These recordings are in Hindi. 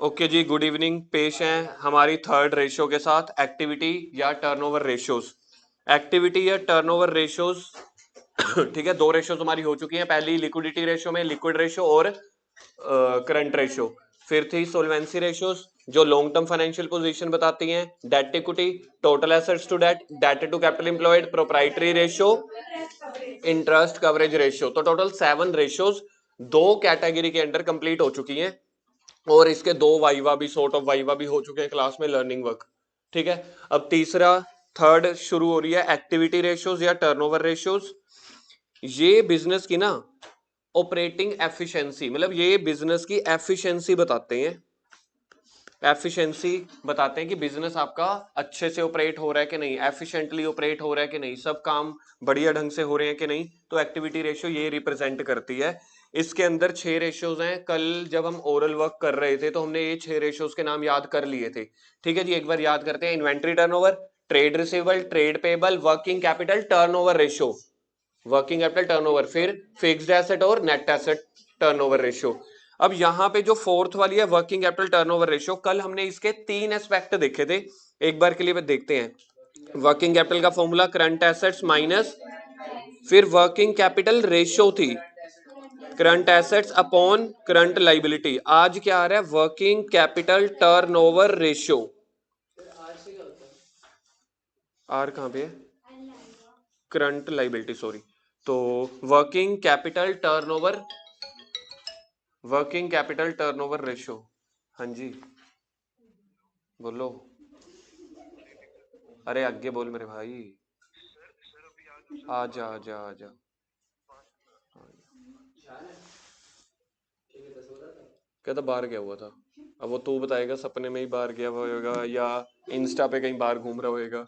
ओके जी, गुड इवनिंग। पेश हैं हमारी थर्ड रेशियो के साथ, एक्टिविटी या टर्नओवर रेशियोज। एक्टिविटी या टर्नओवर रेशियोज ठीक है, दो रेशियोज हमारी हो चुकी हैं। पहली लिक्विडिटी रेशियो में लिक्विड रेशियो और करंट रेशियो। फिर थी सोल्वेंसी रेशियोज जो लॉन्ग टर्म फाइनेंशियल पोजीशन बताती हैं। Debt equity, total assets to debt, debt to capital employed, proprietary ratio, interest coverage ratio. तो टोटल 7 रेशियोज दो कैटेगरी के अंडर कंप्लीट हो चुकी हैं और इसके दो वाइवा भी, सॉर्ट ऑफ वाइवा भी हो चुके हैं क्लास में, लर्निंग वर्क। ठीक है, अब तीसरा थर्ड शुरू हो रही है, एक्टिविटी रेशियोज या टर्नओवर रेशियोज। ये बिजनेस की ना ऑपरेटिंग एफिशिएंसी, मतलब ये बिजनेस की एफिशिएंसी बताते हैं। एफिशिएंसी बताते हैं कि बिजनेस आपका अच्छे से ऑपरेट हो रहा है कि नहीं, एफिशिएंटली ऑपरेट हो रहा है कि नहीं, सब काम बढ़िया ढंग से हो रहे हैं कि नहीं। तो एक्टिविटी रेशियो ये रिप्रेजेंट करती है। इसके अंदर 6 रेशियोज हैं। कल जब हम ओरल वर्क कर रहे थे तो हमने ये 6 रेशियोज के नाम याद कर लिए थे। ठीक है जी, एक बार याद करते हैं। Inventory turnover, trade receivable, trade payable, working capital turnover ratio, working capital turnover, फिर फिक्स्ड एसेट और नेट एसेट टर्नओवर रेशियो। अब यहां पे जो फोर्थ वाली है वर्किंग कैपिटल टर्नओवर रेशियो, कल हमने इसके 3 एस्पेक्ट देखे थे, एक बार के लिए देखते हैं। वर्किंग कैपिटल का फॉर्मूला करंट एसेट्स माइनस, फिर वर्किंग कैपिटल रेशियो थी current assets upon current liability. आज क्या आ रहा है, वर्किंग कैपिटल टर्नओवर रेशियो। आर कहां पे है, करंट लाइबिलिटी, सॉरी। तो working capital turnover, working capital turnover ratio. हाँ जी बोलो, अरे आगे बोल मेरे भाई। आजा आजा आजा। कहता बाहर गया हुआ था। अब वो तू बताएगा, सपने में ही बाहर गया हुआ होगा या इंस्टा पे कहीं बाहर घूम रहा होगा।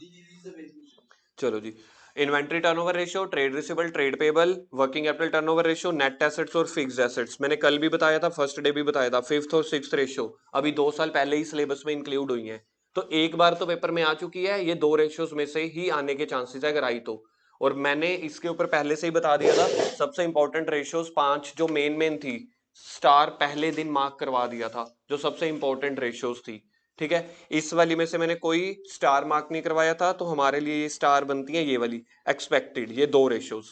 चलो जी, inventory turnover ratio, trade receivable, trade payable, working capital turnover ratio, net assets और फिक्स्ड एसेट्स। मैंने कल भी बताया था, फर्स्ट डे भी बताया था। फिफ्थ और सिक्स्थ रेशियो अभी 2 साल पहले ही सिलेबस में इंक्लूड हुई हैं, तो एक बार तो पेपर में आ चुकी है। ये दो रेशियोज में से ही आने के चांसेस है अगर आई तो। और मैंने इसके ऊपर पहले से ही बता दिया था, सबसे इंपॉर्टेंट रेशियोज 5 जो मेन थी, स्टार पहले दिन मार्क करवा दिया था, जो सबसे इंपॉर्टेंट रेशियोज थी। ठीक है, इस वाली में से मैंने कोई स्टार मार्क नहीं करवाया था, तो हमारे लिए ये स्टार बनती है ये वाली एक्सपेक्टेड, ये 2 रेशियोज।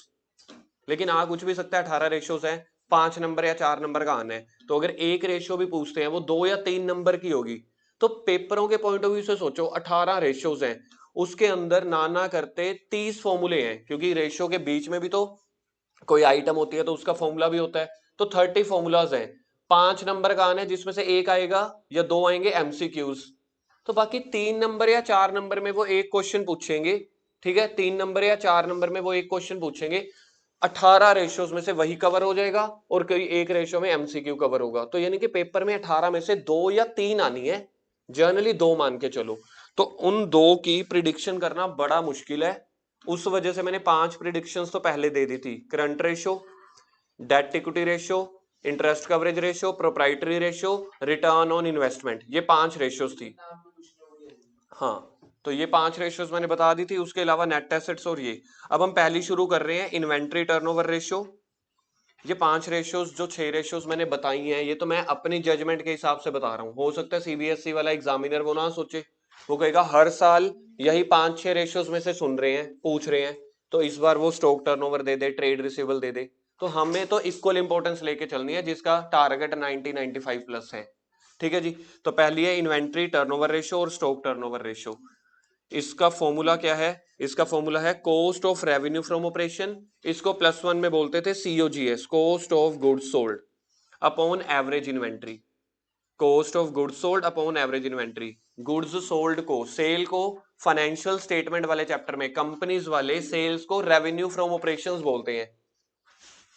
लेकिन आ कुछ भी सकता है, 18 रेशियोज है, 5 नंबर या 4 नंबर का आना है। तो अगर एक रेशियो भी पूछते हैं वो 2 या 3 नंबर की होगी, तो पेपरों के पॉइंट ऑफ व्यू से सोचो, 18 रेशियोज हैं, उसके अंदर ना करते 30 फॉर्मूले हैं, क्योंकि रेशियो के बीच में भी तो कोई आइटम होती है तो उसका फॉर्मूला भी होता है। तो 30 फॉर्मूलाज हैं, 5 नंबर का आना है जिसमें से एक आएगा या 2 आएंगे एमसीक्यूज। तो बाकी 3 नंबर या 4 नंबर में वो एक क्वेश्चन पूछेंगे। ठीक है, 3 नंबर या 4 नंबर में वो एक क्वेश्चन पूछेंगे। 18 रेशियोज में से वही कवर हो जाएगा और कोई एक रेशियो में एमसीक्यू कवर होगा। तो यानी कि पेपर में 18 में से 2 या 3 आनी है, जनरली 2 मान के चलो। तो उन 2 की प्रिडिक्शन करना बड़ा मुश्किल है। उस वजह से मैंने 5 प्रिडिक्शंस तो पहले दे दी थी। Current ratio, debt equity ratio, interest coverage ratio, proprietary ratio, return on investment, ये 5 रेशियोज थी। हाँ, तो ये 5 रेशियोज मैंने बता दी थी, उसके अलावा नेट एसेट्स और ये। अब हम पहली शुरू कर रहे हैं, इन्वेंट्री टर्नओवर रेशियो। ये 5 रेशियोज, जो 6 रेशियोज मैंने बताई हैं, ये तो मैं अपनी जजमेंट के हिसाब से बता रहा हूँ। हो सकता है सीबीएसई वाला एग्जामिनर वो ना सोचे, वो कहेगा हर साल यही 5-6 रेशियोज में से सुन रहे हैं, पूछ रहे हैं, तो इस बार वो स्टॉक टर्नओवर दे दे, ट्रेड रिसीवेबल दे दे। तो हमें तो इक्वल इंपॉर्टेंस लेके चलनी है, जिसका टारगेट 90-95 प्लस है। ठीक है जी, तो पहली है इन्वेंट्री टर्नओवर रेशियो और स्टॉक टर्नओवर रेशियो। इसका फॉर्मूला क्या है, इसका फॉर्मूला है cost of revenue from operation, इसको +1 में बोलते थे COGS, cost of goods sold upon average inventory. Cost of goods sold upon average inventory. Goods sold को, सेल को फाइनेंशियल स्टेटमेंट वाले चैप्टर में कंपनीज वाले सेल्स को रेवेन्यू फ्रॉम ऑपरेशंस बोलते हैं।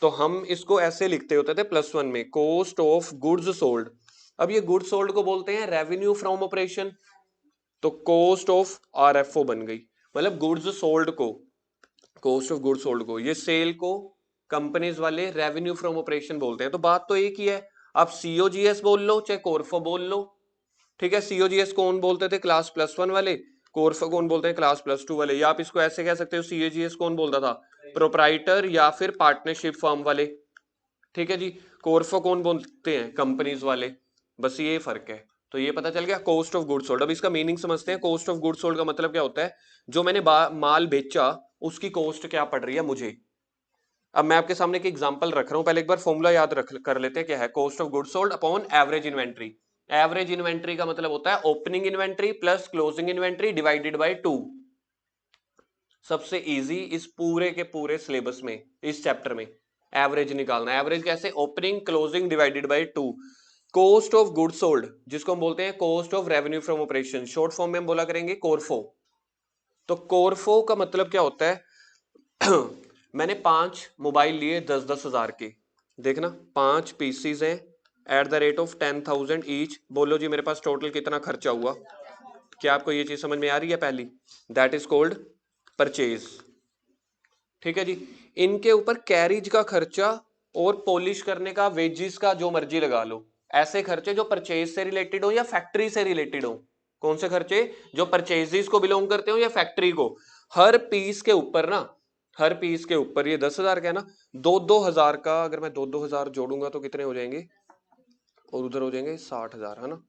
तो हम इसको ऐसे लिखते होते थे +1 में, कॉस्ट ऑफ गुड्स सोल्ड। अब ये गुड्स सोल्ड को बोलते हैं रेवेन्यू फ्रॉम ऑपरेशन, तो कॉस्ट ऑफ आरएफओ बन गई। मतलब गुड्स सोल्ड को, कॉस्ट ऑफ गुड्स सोल्ड को, ये सेल को कंपनीज वाले रेवेन्यू फ्रॉम ऑपरेशन बोलते हैं। तो बात तो एक ही है, आप सीओजीएस बोल लो चाहे कोरफो बोल लो। ठीक है, सीओजीएस कौन बोलते थे, क्लास +1 वाले। कोरफो कौन बोलते हैं, क्लास +2 वाले। या आप इसको ऐसे कह सकते हो, सीओजीएस कौन बोलता था, प्रोप्राइटर या फिर पार्टनरशिप फर्म वाले। ठीक है जी, कोरफो कौन बोलते हैं, कंपनीज वाले। बस ये फर्क है। तो ये पता चल गया कॉस्ट ऑफ गुड्स सोल्ड। अब इसका मीनिंग समझते हैं। कॉस्ट ऑफ गुड्स सोल्ड का मतलब क्या होता है, जो मैंने माल बेचा उसकी कॉस्ट क्या पड़ रही है मुझे। अब मैं आपके सामने एक एग्जांपल रख रहा हूं, पहले एक बार फॉर्मूला याद रख कर लेते हैं क्या है। Cost of goods sold upon average inventory. Average inventory का मतलब होता है opening inventory plus closing inventory divided by 2। सबसे इजी इस पूरे के पूरे सिलेबस में, इस चैप्टर में एवरेज निकालना है। एवरेज कैसे, opening closing divided by 2। Cost of goods sold जिसको हम बोलते हैं cost of revenue from operation, short form में हम बोला करेंगे कोरफो। तो कोरफो का मतलब क्या होता है मैंने 5 मोबाइल लिए 10-10 हजार के, देखना 5 पीसीज हैं at the rate of 10,000 each. बोलो जी मेरे पास टोटल कितना खर्चा हुआ। क्या आपको ये चीज समझ में आ रही है पहली, दैट इज कॉल्ड परचेज। ठीक है जी। इनके ऊपर कैरिज का खर्चा और पॉलिश करने का वेजिस का जो मर्जी लगा लो, ऐसे खर्चे जो परचेज से रिलेटेड हो या फैक्ट्री से रिलेटेड हो। कौन से खर्चे, जो परचेजेस को बिलोंग करते हो या फैक्ट्री को। हर पीस के ऊपर ना, हर पीस के ऊपर ये 10,000 का है ना, 2-2 हजार का अगर मैं 2-2 हजार जोड़ूंगा तो कितने हो जाएंगे, और उधर हो जाएंगे 60,000 है ना।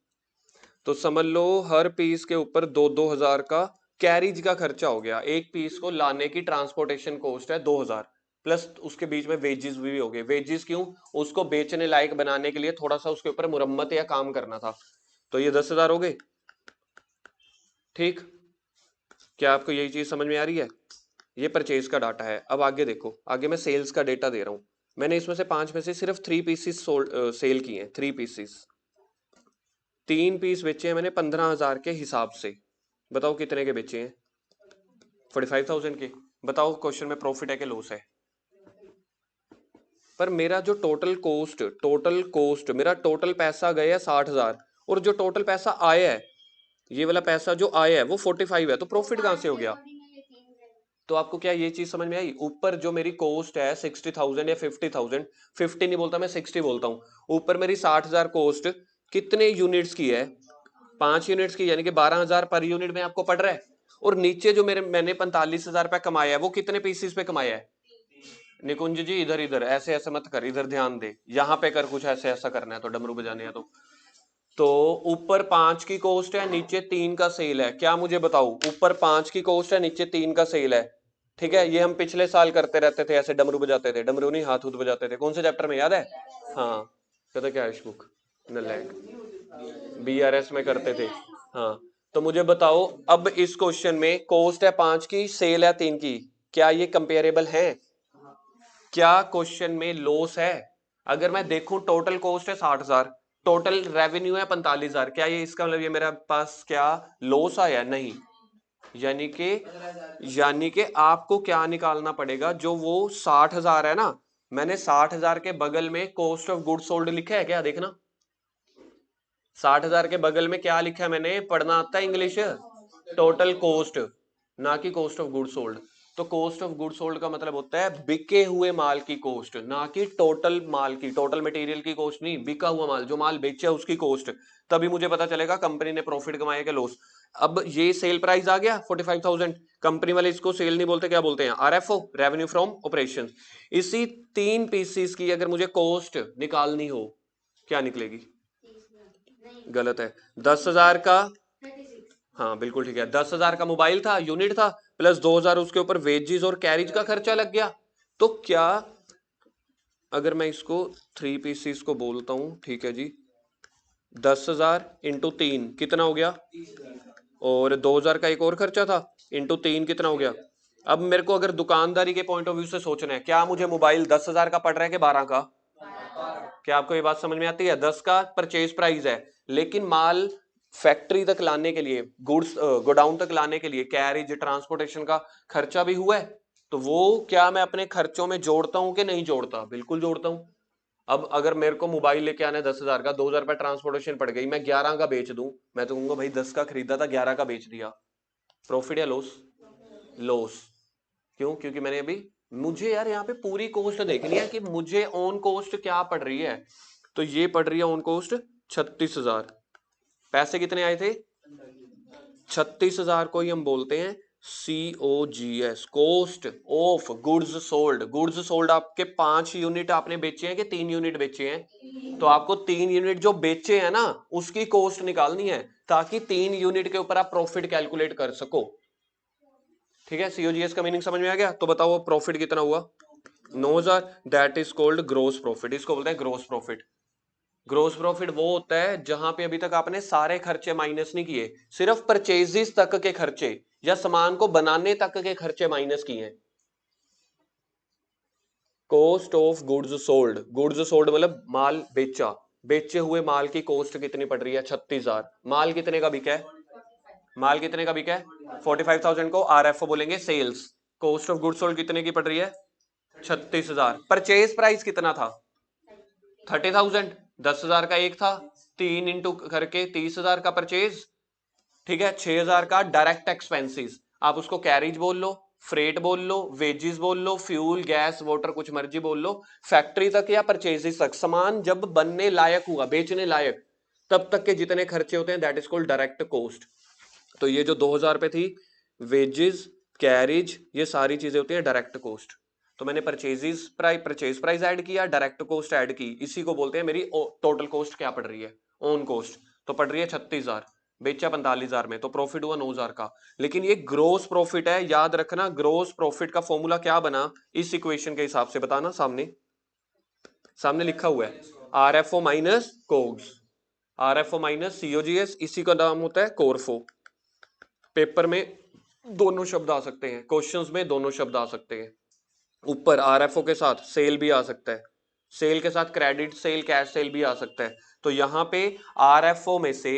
तो समझ लो हर पीस के ऊपर 2-2 हजार का कैरिज का खर्चा हो गया। एक पीस को लाने की ट्रांसपोर्टेशन कॉस्ट है 2,000, प्लस उसके बीच में वेजेस भी हो गए। वेजेस क्यों, उसको बेचने लायक बनाने के लिए थोड़ा सा उसके ऊपर मुरम्मत या काम करना था। तो ये 10,000 हो गए। ठीक, क्या आपको यही चीज समझ में आ रही है। ये परचेज का डाटा है। अब आगे देखो, आगे मैं सेल्स का डेटा दे रहा हूं। मैंने इसमें से 5 में से सिर्फ 3 पीसीस सेल किए हैं, 3 पीसीस। 3 पीस बेचे हैं मैंने 15,000 के हिसाब से। बताओ कितने के बेचे हैं, 45,000 के। बताओ क्वेश्चन में प्रॉफिट है कि लॉस है। पर मेरा जो टोटल कॉस्ट मेरा टोटल पैसा गया 60,000, और जो टोटल पैसा आया है, ये वाला पैसा जो आया है वो 45 है, तो प्रॉफिट कहां से हो गया। तो आपको क्या ये चीज समझ में आई, ऊपर जो मेरी कॉस्ट है 60,000 या 50,000, 50 नहीं बोलता मैं 60 बोलता हूं। ऊपर मेरी 60,000 कॉस्ट कितने यूनिट्स की है, 5 यूनिट्स की, यानी कि 12,000 पर यूनिट में आपको पड़ रहा है। और नीचे जो मैंने 45,000 रुपया कमाया है वो कितने पीसीस पे कमाया है। निकुंज जी इधर इधर ऐसे ऐसे मत कर, इधर ध्यान दे, यहाँ पे कर कुछ ऐसे ऐसा करना है तो डमरू बजाने है तो ऊपर 5 की कॉस्ट है, नीचे 3 का सेल है। क्या मुझे बताओ, ऊपर 5 की कॉस्ट है, नीचे 3 का सेल है। ठीक है, ये हम पिछले साल करते रहते थे, ऐसे डमरू बजाते थे, डमरू नहीं हाथ हुथ बजाते थे। कौन से चैप्टर में याद है। हाँ, कहते क्या है बुक नलैक, बीआरएस में करते थे। हाँ, तो मुझे बताओ अब इस क्वेश्चन में कॉस्ट है 5 की, सेल है 3 की, क्या ये कंपेरेबल है। क्या क्वेश्चन में लॉस है। अगर मैं देखूं टोटल कॉस्ट है 60,000, टोटल रेवेन्यू है 45,000, क्या ये इसका मतलब ये मेरे पास क्या लॉस आया, नहीं। यानी कि आपको क्या निकालना पड़ेगा, जो वो 60,000 है ना, मैंने 60,000 के बगल में कॉस्ट ऑफ गुड सोल्ड लिखा है क्या, देखना 60,000 के बगल में क्या लिखा है मैंने, पढ़ना आता है इंग्लिश, टोटल कॉस्ट, ना कि कॉस्ट ऑफ गुड सोल्ड। तो कॉस्ट ऑफ गुड सोल्ड का मतलब होता है बिके हुए माल की कॉस्ट, ना कि टोटल माल की, टोटल मटेरियल की कॉस्ट नहीं, बिका हुआ माल, जो माल बेचा उसकी कॉस्ट। तभी मुझे पता चलेगा कंपनी ने प्रॉफिट कमाया कि लॉस। अब ये सेल प्राइस आ गया 45,000, कंपनी वाले इसको सेल नहीं बोलते, क्या बोलते हैं, आरएफओ, रेवेन्यू फ्रॉम ऑपरेशन। इसी 3 पीसीस की अगर मुझे कॉस्ट निकालनी हो, क्या निकलेगी, गलत है। 10,000 का, हाँ बिल्कुल ठीक है, 10,000 का मोबाइल था, यूनिट था, प्लस 2,000 उसके ऊपर वेजेस और कैरिज का खर्चा लग गया। तो क्या, अगर मैं इसको 3 पीसीस को बोलता हूं, ठीक है जी, 10,000 इंटू 3 कितना हो गया, और 2,000 का एक और खर्चा था, इंटू 3 कितना हो गया। अब मेरे को अगर दुकानदारी के पॉइंट ऑफ व्यू से सोचना है, क्या मुझे मोबाइल 10,000 का पड़ रहा है कि 12 का। क्या आपको ये बात समझ में आती है, 10 का परचेज प्राइस है, लेकिन माल फैक्ट्री तक लाने के लिए, गुड्स गोडाउन तक लाने के लिए कैरिज ट्रांसपोर्टेशन का खर्चा भी हुआ है। तो वो क्या मैं अपने खर्चों में जोड़ता हूं कि नहीं जोड़ता, बिल्कुल जोड़ता हूं। अब अगर मेरे को मोबाइल लेके आना है 10,000 का, 2,000 रुपया ट्रांसपोर्टेशन पड़ गई, मैं 11 का बेच दूं, मैं तो कहूंगा भाई 10 का खरीदा था 11 का बेच दिया, प्रॉफिट या लॉस, लॉस। क्यों, क्योंकि मैंने अभी, मुझे यार यहाँ पे पूरी कॉस्ट देखनी है कि मुझे ऑन कॉस्ट क्या पड़ रही है। तो ये पड़ रही है ऑन कॉस्ट 36,000। पैसे कितने आए थे, 36,000 को ही हम बोलते हैं COGS, cost of goods sold. Goods sold आपके 5 यूनिट आपने बेचे हैं कि 3 यूनिट बेचे हैं? तो आपको 3 यूनिट जो बेचे हैं ना उसकी कॉस्ट निकालनी है, ताकि 3 यूनिट के ऊपर आप प्रॉफिट कैलकुलेट कर सको। ठीक है, COGS का मीनिंग समझ में आ गया? तो बताओ प्रॉफिट कितना हुआ? 9,000। That is called gross profit. इसको बोलते हैं ग्रोस प्रॉफिट। ग्रोस प्रॉफिट वो होता है जहां पे अभी तक आपने सारे खर्चे माइनस नहीं किए, सिर्फ परचेजेस तक के खर्चे या सामान को बनाने तक के खर्चे माइनस किए हैं। Cost of goods sold. Goods sold मतलब माल बेचा, बेचे हुए माल की कॉस्ट कितनी पड़ रही है? 36,000। माल कितने का बिका है? माल कितने का बिका है? 45,000 को RFO बोलेंगे, sales. Cost of goods sold कितने की पड़ रही है? 36,000। परचेज प्राइस कितना था? 30,000। 10,000 का एक था, 3 इंटू करके 30,000 का परचेज। ठीक है, 6,000 का डायरेक्ट एक्सपेंसेस। आप उसको कैरिज बोल लो, फ्रेट बोल लो, वेजेस बोल लो, फ्यूल गैस वाटर कुछ मर्जी बोल लो। फैक्ट्री तक या परचेजेस तक, सामान जब बनने लायक हुआ, बेचने लायक, तब तक के जितने खर्चे होते हैं that is called direct cost. तो ये जो 2,000 पे थी, वेजेस, कैरिज, ये सारी चीजें होती है डायरेक्ट कॉस्ट। तो मैंने परचेज प्राइस ऐड किया, डायरेक्ट कॉस्ट ऐड की, इसी को बोलते हैं मेरी टोटल कॉस्ट क्या पड़ रही है, ओन कॉस्ट। तो पड़ रही है 36,000, बेचा 45,000 में, तो प्रॉफिट हुआ 9,000 का। लेकिन ये ग्रोस प्रॉफिट है, याद रखना। ग्रोस प्रॉफिट का फॉर्मूला क्या बना इस इक्वेशन के हिसाब से बताना। सामने सामने लिखा हुआ है RFO minus COGS, RFO minus COGS, इसी का नाम होता है कोरफो। पेपर में दोनों शब्द आ सकते हैं, क्वेश्चंस में दोनों शब्द आ सकते हैं। ऊपर RFO के साथ सेल भी आ सकता है, सेल के साथ क्रेडिट सेल, कैश सेल भी आ सकता है। तो यहां पे RFO में से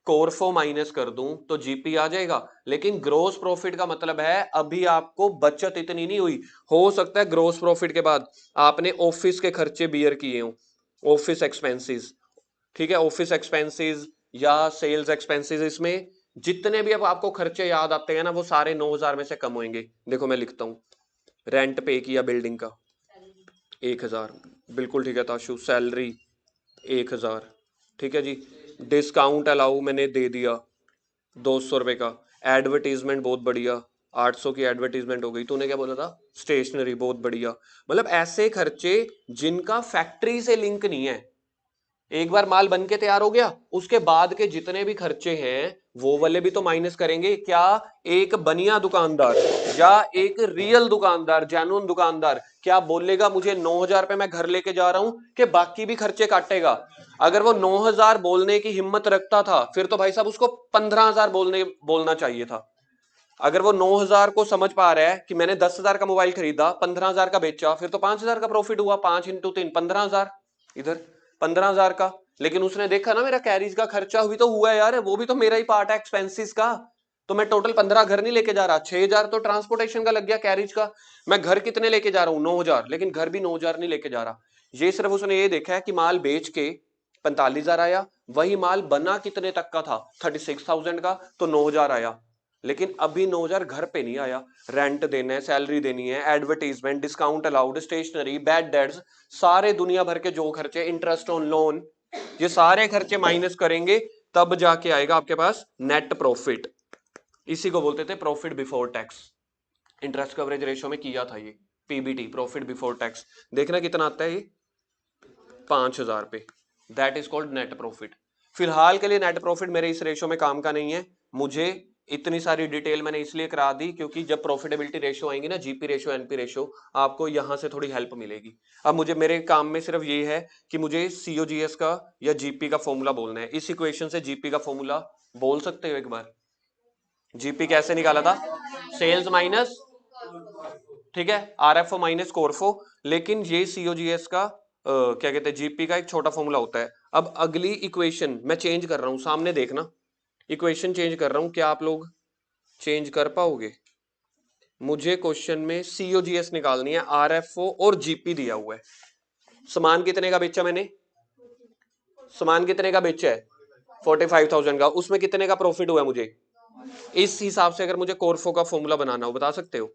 कोरफो माइनस कर दूं तो GP आ जाएगा। लेकिन ग्रोस प्रॉफिट का मतलब है अभी आपको बचत इतनी नहीं हुई। हो सकता है ग्रोस प्रॉफिट के बाद आपने ऑफिस के खर्चे बियर किए हो, ऑफिस एक्सपेंसेस। ठीक है, ऑफिस एक्सपेंसेस या सेल्स एक्सपेंसेस, इसमें जितने भी अब आपको खर्चे याद आते हैं ना वो सारे 9,000 में से कम होंगे। देखो मैं लिखता हूं, रेंट पे किया बिल्डिंग का 1,000, बिल्कुल ठीक है ताशु। सैलरी 1,000, ठीक है जी। डिस्काउंट अलाउ मैंने दे दिया 200 रुपए का। एडवर्टीजमेंट बहुत बढ़िया, 800 की एडवर्टीजमेंट हो गई। तूने क्या बोला था? स्टेशनरी, बहुत बढ़िया। मतलब ऐसे खर्चे जिनका फैक्ट्री से लिंक नहीं है, एक बार माल बन के तैयार हो गया उसके बाद के जितने भी खर्चे हैं वो वाले भी तो माइनस करेंगे। क्या एक बनिया दुकानदार या एक रियल दुकानदार, जेन्युइन दुकानदार, क्या बोलेगा मुझे 9,000 पे मैं घर लेके जा रहा हूं, कि बाकी भी खर्चे काटेगा? अगर वो 9,000 बोलने की हिम्मत रखता था फिर तो भाई साहब उसको 15,000 बोलना चाहिए था। अगर वो 9,000 को समझ पा रहा है कि मैंने 10,000 का मोबाइल खरीदा, 15,000 का बेचा, फिर तो 5,000 का प्रॉफिट हुआ। 5 इंटू 3 15,000, इधर 15,000 का। लेकिन उसने देखा ना मेरा कैरीज का खर्चा भी तो हुआ है यार, वो भी तो मेरा ही पार्ट है एक्सपेंसिस का। तो मैं टोटल 15 घर नहीं लेके जा रहा, 6,000 तो ट्रांसपोर्टेशन का लग गया कैरीज का। मैं घर कितने लेके जा रहा हूँ? 9,000, लेकिन घर भी 9,000 नहीं लेके जा रहा। ये सिर्फ उसने ये देखा है कि माल बेच के 45,000 आया, वही माल बना कितने तक का था? 36,000 का, तो 9,000 आया। लेकिन अभी 9,000 घर पे नहीं आया, रेंट देना है, सैलरी देनी है, advertisement, discount allowed, stationery, bad debts, सारे दुनिया भर के जो खर्चे, इंटरेस्ट ऑन लोन, ये सारे खर्चे माइनस करेंगे तब जाके आएगा आपके पास नेट प्रॉफिट। इसी को बोलते थे profit before tax. Interest coverage ratio में किया था ये, PBT, प्रॉफिट बिफोर टैक्स। देखना कितना आता है ये, 5,000 पे। That is called net profit. फिलहाल के लिए नेट प्रॉफिट मेरे इस रेशियो में काम का नहीं है। मुझे इतनी सारी डिटेल मैंने इसलिए करा दी क्योंकि जब प्रॉफिटेबिलिटी रेशियो आएंगी ना, GP रेशियो, NP रेशियो, आपको यहां से थोड़ी हेल्प मिलेगी। अब मुझे मेरे काम में सिर्फ ये है कि मुझे COGS का या GP का फॉर्मूला बोलना है। इस इक्वेशन से GP का फॉर्मूला बोल सकते हो एक बार? GP कैसे निकाला था? सेल्स माइनस, ठीक है, RFO माइनस कोरफो। लेकिन ये COGS का क्या कहते हैं, GP का एक छोटा फॉर्मूला होता है। अब अगली इक्वेशन मैं चेंज कर रहा हूं, सामने देखना, इक्वेशन चेंज कर रहा हूं, क्या आप लोग चेंज कर पाओगे? मुझे क्वेश्चन में COGS निकालनी है, RFO और GP दिया हुआ है। सामान कितने का बेचा मैंने? सामान कितने का बेचा है? 45,000 का। उसमें कितने का प्रॉफिट हुआ मुझे? इस हिसाब से अगर मुझे कोरफो का फॉर्मूला बनाना हो, बता सकते हो?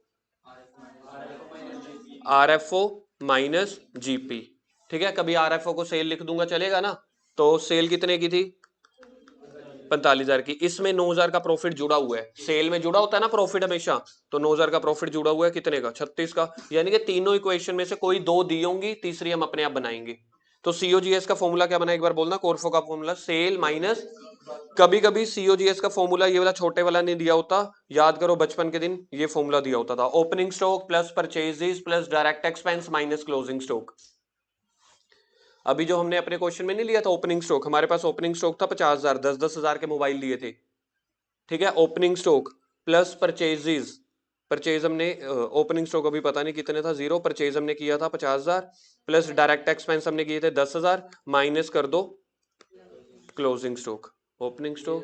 RFO minus GP। ठीक है, कभी RFO को सेल लिख दूंगा चलेगा ना? तो सेल कितने की थी? 45,000 की, इसमें 9,000 का प्रॉफिट जुड़ा हुआ है, सेल में जुड़ा होता है ना प्रॉफिट हमेशा, तो 9,000 का प्रॉफिट जुड़ा हुआ है कितने का, 36 का। यानी कि तीनों इक्वेशन में से कोई दो दी होंगी, तीसरी हम अपने आप बनाएंगे। तो सीओजीएस का फॉर्मूला क्या बना, एक बार बोलना, कोरफो का फॉर्मूला सेल माइनस, कभी कभी सीओजीएस का फॉर्मूला ये वाला छोटे वाला नहीं दिया होता, याद करो बचपन के दिन ये फॉर्मूला दिया होता था, opening stock plus purchases plus direct expense minus closing stock. अभी जो हमने अपने क्वेश्चन में नहीं लिया था ओपनिंग स्टॉक, हमारे पास ओपनिंग स्टॉक था 50,000, 10,000 के मोबाइल लिए थे, ठीक है। Opening stock plus purchases, purchase हमने ओपनिंग स्टॉक अभी पता नहीं कितने था, 0, परचेज हमने किया था 50,000 प्लस डायरेक्ट एक्सपेंस हमने किए थे 10,000, माइनस कर दो क्लोजिंग स्टॉक, ओपनिंग स्टॉक,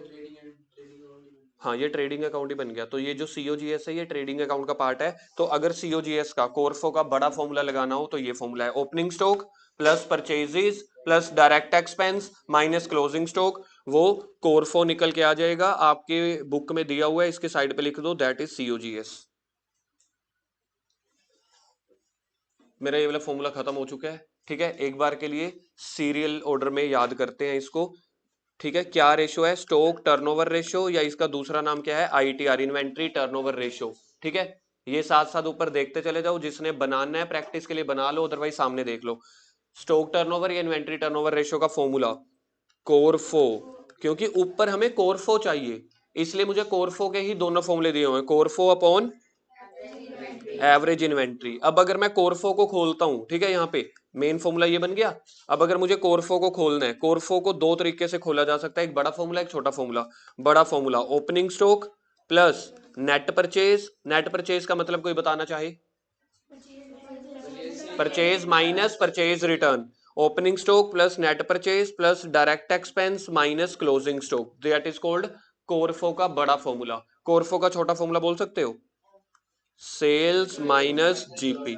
हाँ ये ट्रेडिंग अकाउंट ही बन गया। तो ये जो सीओजीएस है ये ट्रेडिंग अकाउंट का पार्ट है। तो अगर सीओजीएस का कोरफो का बड़ा फॉर्मूला लगाना हो तो ये फॉर्मूला है, opening stock plus purchases plus direct expense minus closing stock, वो कोरफो निकल के आ जाएगा। आपके बुक में दिया हुआ है, इसके साइड पे लिख दो, दैट इज सीओजीएस। मेरा ये वाला फॉर्मूला खत्म हो चुका है, ठीक है। एक बार के लिए सीरियल ऑर्डर में याद करते हैं इसको, ठीक है। क्या रेशो है, स्टॉक टर्नओवर रेशो, या इसका दूसरा नाम क्या है, आईटीआर, इन्वेंट्री टर्नओवर रेशो, ठीक है। ये साथ साथ ऊपर देखते चले जाओ, जिसने बनाना है प्रैक्टिस के लिए बना लो, अदरवाइज सामने देख लो। स्टॉक टर्नओवर या इन्वेंट्री टर्नओवर रेशो का फॉर्मूला कोरफो, क्योंकि ऊपर हमें कोरफो चाहिए, इसलिए मुझे कोरफो के ही दोनों फॉर्मूले दिए हुए हैं, कोरफो अपॉन एवरेज इन्वेंट्री। अब अगर मैं कोरफो को खोलता हूं, ठीक है, यहाँ पे मेन फॉर्मूला ये बन गया। अब अगर मुझे कोरफो को खोलना है, कोरफो को दो तरीके से खोला जा सकता है, एक बड़ा फॉर्मूला एक छोटा फॉर्मूला। बड़ा formula opening stock plus net purchase, net purchase का मतलब कोई बताना चाहे, purchase minus purchase return, opening stock plus net purchase plus direct expense minus closing stock, that is called CORFO का बड़ा फॉर्मूला। कोरफो का छोटा फॉर्मूला बोल सकते हो, सेल्स माइनस जीपी।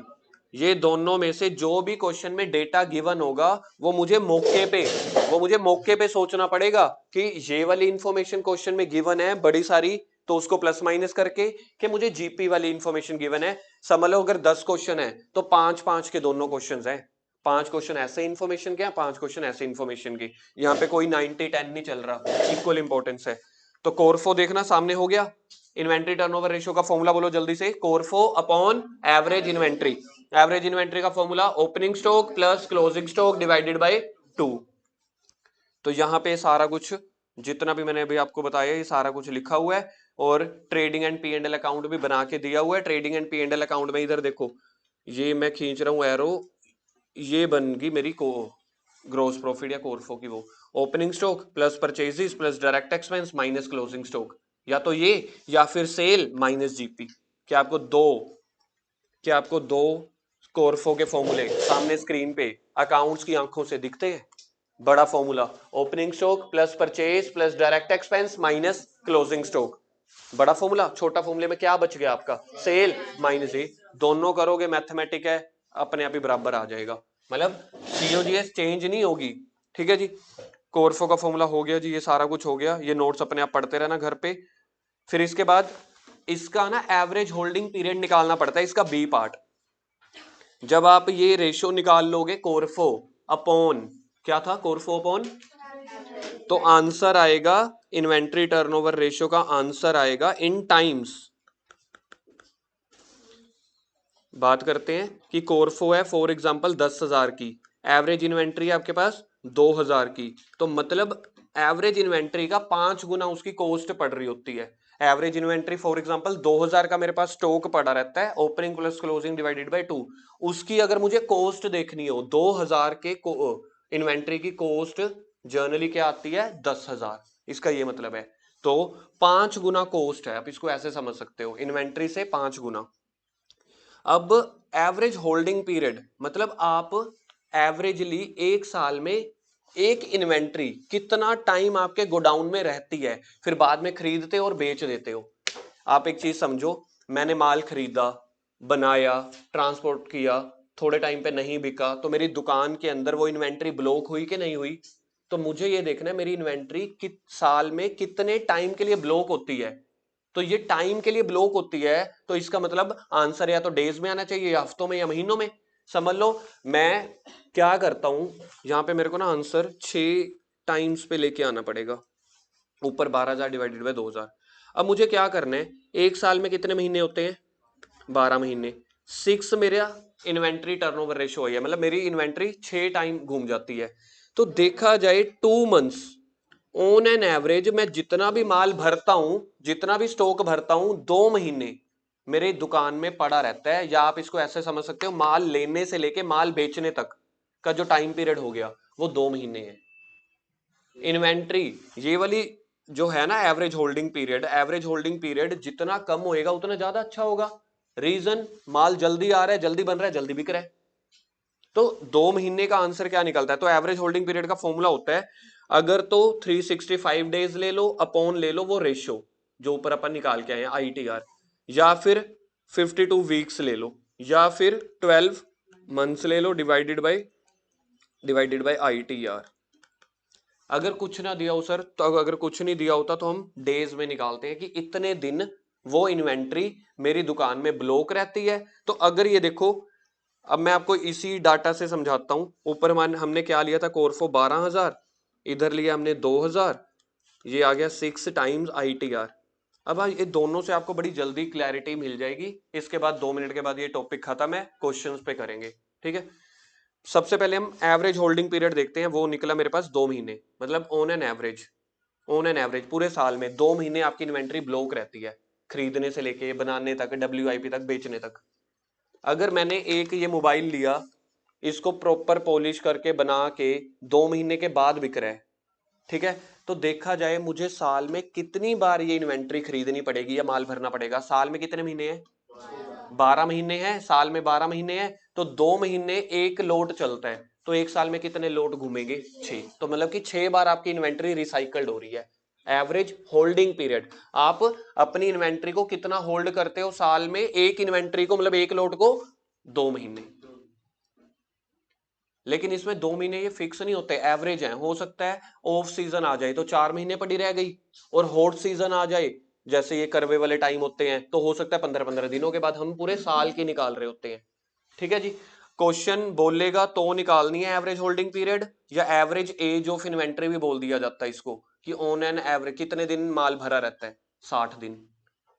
ये दोनों में से जो भी क्वेश्चन में डेटा गिवन होगा वो मुझे मौके पे सोचना पड़ेगा कि ये वाली इंफॉर्मेशन क्वेश्चन में गिवन है बड़ी सारी, तो उसको प्लस माइनस करके, कि मुझे जीपी वाली इंफॉर्मेशन गिवन है। समझ लो अगर 10 क्वेश्चन है तो 5-5 के दोनों क्वेश्चन हैं, 5 क्वेश्चन ऐसे इंफॉर्मेशन के, 5 क्वेश्चन ऐसे इंफॉर्मेशन के। यहाँ पे कोई 90-10 नहीं चल रहा, इक्वल इंपॉर्टेंस है। तो कोरफो देखना सामने हो गया। इन्वेंट्री टर्नओवर रेशियो का फॉर्मूला बोलो जल्दी से, CORFO upon average inventory. Average inventory का formula opening stock plus closing stock divided by 2। तो यहाँ पे सारा कुछ जितना भी मैंने अभी आपको बताया ये सारा कुछ लिखा हुआ है, और trading and P and L account भी बना के दिया हुआ है। Trading and P and L account में इधर देखो, ये मैं खींच रहा हूँ एरो, ये बन गई मेरी को ग्रोस प्रॉफिट या कोरफो की, वो opening stock plus purchases plus direct expense minus closing stock, या तो ये या फिर सेल माइनस जीपी। क्या आपको दो कोरफो के फॉर्मूले सामने स्क्रीन पे अकाउंट्स की आंखों से दिखते हैं? बड़ा formula opening stock plus purchase plus direct expense minus closing stock, बड़ा फॉर्मूला। छोटा फॉर्मूले में क्या बच गया आपका, सेल माइनस ए, दोनों करोगे मैथमेटिक है, अपने आप ही बराबर आ जाएगा, मतलब सीओजीएस चेंज नहीं होगी, ठीक है जी। कोरफो का फॉर्मूला हो गया जी, ये सारा कुछ हो गया, ये नोट्स अपने आप पढ़ते रहना घर पे। फिर इसके बाद इसका ना एवरेज होल्डिंग पीरियड निकालना पड़ता है, इसका बी पार्ट। जब आप ये रेशियो निकाल लोगे कोरफो अपॉन, क्या था, कोरफो अपॉन, तो आंसर आएगा इन्वेंट्री टर्नओवर रेशियो का आंसर आएगा इन टाइम्स। बात करते हैं कि कोरफो है फॉर एग्जांपल 10,000 की, एवरेज इन्वेंट्री है आपके पास 2,000 की, तो मतलब एवरेज इन्वेंट्री का 5 गुना उसकी कॉस्ट पड़ रही होती है। एवरेज इन्वेंट्री फॉर एग्जांपल 2,000 का मेरे पास स्टॉक पड़ा रहता है, opening plus closing divided by 2, उसकी अगर मुझे कॉस्ट देखनी हो 2,000 के इन्वेंट्री की कॉस्ट जर्नली क्या आती है, 10,000, इसका ये मतलब है। तो 5 गुना कॉस्ट है, आप इसको ऐसे समझ सकते हो, इन्वेंट्री से 5 गुना। अब एवरेज होल्डिंग पीरियड मतलब आप एवरेजली एक साल में एक इन्वेंट्री कितना टाइम आपके गोडाउन में रहती है, फिर बाद में खरीदते हो और बेच देते हो। आप एक चीज समझो, मैंने माल खरीदा, बनाया, ट्रांसपोर्ट किया, थोड़े टाइम पे नहीं बिका, तो मेरी दुकान के अंदर वो इन्वेंट्री ब्लॉक हुई कि नहीं हुई? तो मुझे ये देखना है मेरी इन्वेंट्री किस साल में कितने टाइम के लिए ब्लॉक होती है। तो ये टाइम के लिए ब्लॉक होती है, तो इसका मतलब आंसर या तो डेज में आना चाहिए या हफ्तों में या महीनों में। समझ लो मैं क्या करता हूं, यहां पे मेरे को ना आंसर 6 टाइम्स पे लेके आना पड़ेगा, ऊपर 12,000 डिवाइडेड बाय 2,000। अब मुझे क्या करना है, एक साल में कितने महीने होते हैं, 12 महीने। 6 मेरा इन्वेंट्री टर्नओवर रेशो है, मतलब मेरी इन्वेंट्री 6 टाइम घूम जाती है। तो देखा जाए 2 मंथ्स ऑन एन एवरेज मैं जितना भी माल भरता हूं, जितना भी स्टॉक भरता हूं, 2 महीने मेरे दुकान में पड़ा रहता है। या आप इसको ऐसे समझ सकते हो, माल लेने से लेके माल बेचने तक का जो टाइम पीरियड हो गया वो 2 महीने है। इन्वेंट्री ये वाली जो है ना, average holding period, average holding period जितना कम होएगा उतना ज्यादा अच्छा होगा। रीजन, माल जल्दी आ रहा है, जल्दी बन रहा है, जल्दी बिक रहा है। तो 2 महीने का आंसर क्या निकलता है, तो एवरेज होल्डिंग पीरियड का फॉर्मूला होता है, अगर तो 365 डेज ले लो अपॉन ले लो वो रेशियो जो ऊपर अपन निकाल के आए हैं ITR, या फिर 52 वीक्स ले लो, या फिर 12 मंथ्स ले लो डिवाइडेड बाय ITR। अगर कुछ ना दिया हो सर, तो अगर कुछ नहीं दिया होता तो हम डेज में निकालते हैं कि इतने दिन वो इन्वेंट्री मेरी दुकान में ब्लॉक रहती है। तो अगर ये देखो, अब मैं आपको इसी डाटा से समझाता हूं। ऊपर हमने क्या लिया था, कोरफो 12,000, इधर लिया हमने 2,000, ये आ गया 6 टाइम्स ITR। अब ये दोनों से आपको बड़ी जल्दी क्लैरिटी मिल जाएगी। इसके बाद 2 मिनट के बाद ये टॉपिक खत्म है, क्वेश्चंस पे करेंगे, ठीक है। सबसे पहले हम एवरेज होल्डिंग पीरियड देखते हैं, वो निकला मेरे पास 2 महीने, मतलब ऑन एन एवरेज पूरे साल में 2 महीने आपकी इन्वेंट्री ब्लॉक रहती है, खरीदने से लेके बनाने तक, WIP तक, बेचने तक। अगर मैंने एक ये मोबाइल लिया, इसको प्रॉपर पॉलिश करके बना के 2 महीने के बाद बिक रहा है, ठीक है, तो देखा जाए मुझे साल में कितनी बार ये इन्वेंट्री खरीदनी पड़ेगी या माल भरना पड़ेगा। साल में कितने महीने हैं, 12 महीने हैं, साल में 12 महीने हैं, तो 2 महीने एक लोट चलता है, तो एक साल में कितने लोट घूमेंगे, 6। तो मतलब कि 6 बार आपकी इन्वेंट्री रिसाइकल्ड हो रही है। एवरेज होल्डिंग पीरियड, आप अपनी इन्वेंट्री को कितना होल्ड करते हो साल में, एक इन्वेंट्री को, मतलब एक लोट को 2 महीने। लेकिन इसमें 2 महीने ये फिक्स नहीं होते, एवरेज है। हो सकता है ऑफ सीजन आ जाए तो 4 महीने पड़ी रह गई, और हॉट सीजन आ जाए जैसे ये करवे वाले टाइम होते हैं, तो हो सकता है 15-15 दिनों के बाद हम पूरे साल की निकाल रहे होते हैं, ठीक है जी। क्वेश्चन बोलेगा तो निकालनी है एवरेज होल्डिंग पीरियड, या एवरेज एज ऑफ इन्वेंट्री भी बोल दिया जाता है इसको, कि ऑन एन एवरेज कितने दिन माल भरा रहता है, 60 दिन।